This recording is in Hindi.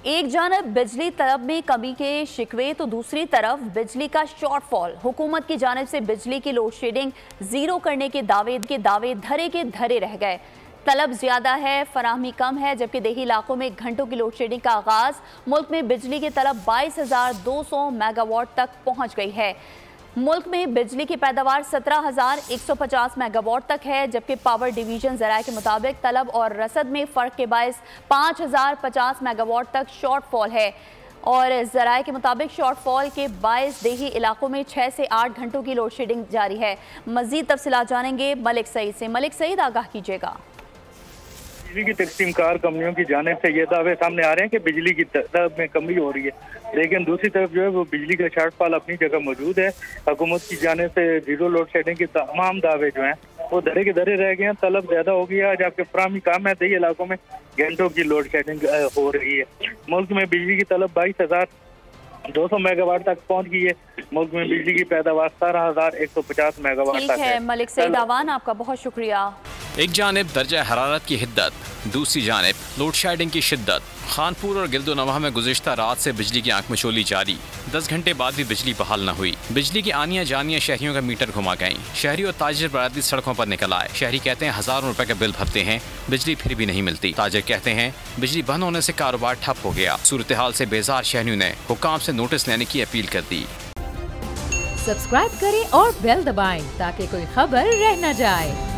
एक जानब बिजली तलब में कमी के शिकवे तो दूसरी तरफ बिजली का शॉर्टफॉल। हुकूमत की जानिब से बिजली की लोड शेडिंग जीरो करने के दावे धरे के धरे रह गए। तलब ज्यादा है, फराहमी कम है, जबकि देही इलाकों में घंटों की लोड शेडिंग का आगाज। मुल्क में बिजली की तलब 22,200 मेगावाट तक पहुंच गई है। मुल्क में बिजली की पैदावार 17,150 मेगावाट तक है, जबकि पावर डिवीजन ज़राए के मुताबिक तलब और रसद में फ़र्क के बायस 5,050 मेगावाट तक शॉर्टफॉल है। और ज़राए के मुताबिक शॉर्टफॉल के बायस देही इलाकों में 6 से 8 घंटों की लोड शेडिंग जारी है। मज़ीद तफसीलात जानेंगे मलिक सईद से। मलिक सईद, आगाह कीजिएगा। बिजली की तकसीमकार कंपनियों की जानिब से ये दावे सामने आ रहे हैं कि बिजली की तलब में कमी हो रही है, लेकिन दूसरी तरफ जो है वो बिजली का शॉर्टफॉल अपनी जगह मौजूद है। हुकूमत की जानिब से जीरो लोड शेडिंग के तमाम दावे जो हैं वो धरे के धरे रह गए हैं। तलब ज्यादा हो गया है, जबकि फराहमी कम है। कई इलाकों में घंटों की लोड शेडिंग हो रही है। मुल्क में बिजली की तलब 22,200 मेगावाट तक पहुंच गई है। मुल्क में बिजली की पैदावार 17,150 मेगावाट तक है। मलिक सईद आवान, आपका बहुत शुक्रिया। एक जानिब दर्जा हरारत की हिद्दत, दूसरी जानिब लोड शेडिंग की शिद्दत। खानपुर और गिल्दोनवा में गुज़िश्ता रात से बिजली की आंख मचोली जारी। 10 घंटे बाद भी बिजली बहाल न हुई। बिजली की आनियां जानियां शहरियों का मीटर घुमा गईं। शहरी और ताजिर बरादरी सड़कों पर निकल आए। शहरी कहते हैं हज़ारों रुपए का बिल भरते हैं, बिजली फिर भी नहीं मिलती। ताजिर कहते हैं बिजली बंद होने से कारोबार ठप हो गया। सूरत हाल से बेजार शहरियों ने हुकाम से नोटिस लेने की अपील कर दी। सब्सक्राइब करें और बेल दबाएं ताकि कोई खबर रह न जाए।